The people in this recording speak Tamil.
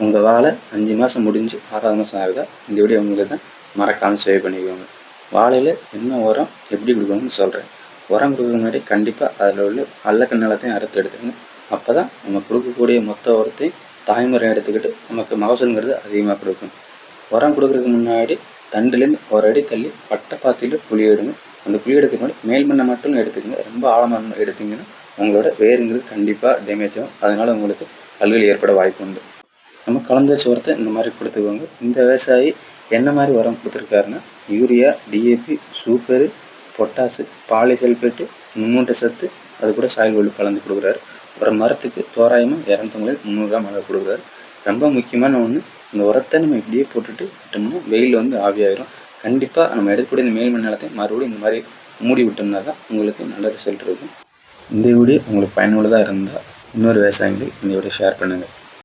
உங்கள் வாழை 5 மாதம் முடிஞ்சு 6வது மாதம் ஆகுதா, இந்த வீடியோ உங்களுக்கு தான், மறக்காமல் சேவ் பண்ணிக்கோங்க. வாழையில் என்ன உரம் எப்படி கொடுக்கணும்னு சொல்கிறேன். உரம் கொடுக்குற முன்னாடி கண்டிப்பாக அதில் உள்ள அல்லக்க நிலத்தையும் அறுத்து எடுத்துக்கங்க. அப்போ தான் நம்ம கொடுக்கக்கூடிய மொத்த உரத்தையும் தாய்முறை எடுத்துக்கிட்டு நமக்கு மகசூலுங்கிறது அதிகமாக கொடுக்கும். உரம் கொடுக்குறதுக்கு முன்னாடி தண்டுலேருந்து ஒரு அடி தள்ளி பட்டை பாத்தியில் குழி எடுங்க. அந்த குழி எடுக்க முன்னாடி மேல் மண்ணை மட்டும் எடுத்துக்கங்க. ரொம்ப ஆழமாக எடுத்திங்கன்னா உங்களோட வேருங்கிறது கண்டிப்பாக டேமேஜ் ஆகும். அதனால் உங்களுக்கு கல்கள் ஏற்பட வாய்ப்பு உண்டு. நம்ம கலந்து வச்ச உரத்தை இந்த மாதிரி கொடுத்துக்கோங்க. இந்த விவசாயி என்ன மாதிரி உரம் கொடுத்துருக்காருன்னா யூரியா, டிஏபி, சூப்பரு, பொட்டாசு, பாலிசல்பேட்டு, நுண்ணூட்ட சத்து, அது கூட சாயில் வெள்ளு கலந்து கொடுக்குறாரு. ஒரு மரத்துக்கு தோராயமாக 250 300 கிராம் அளவு கொடுக்குறாரு. ரொம்ப முக்கியமான ஒன்று, இந்த உரத்தை நம்ம இப்படியே போட்டுட்டு விட்டோம்னா வெயில் வந்து ஆவியாயிரும். கண்டிப்பாக நம்ம எடுக்கக்கூடிய இந்த மேல் மண் நிலத்தை மறுபடியும் இந்த மாதிரி மூடி விட்டோம்னா தான் உங்களுக்கு நல்ல ரிசல்ட் இருக்கும். இந்த வீடியோ உங்களுக்கு பயனுள்ளதாக இருந்தால் இன்னொரு விவசாயிகளுக்கு இந்த வீடியோ ஷேர் பண்ணுங்கள்.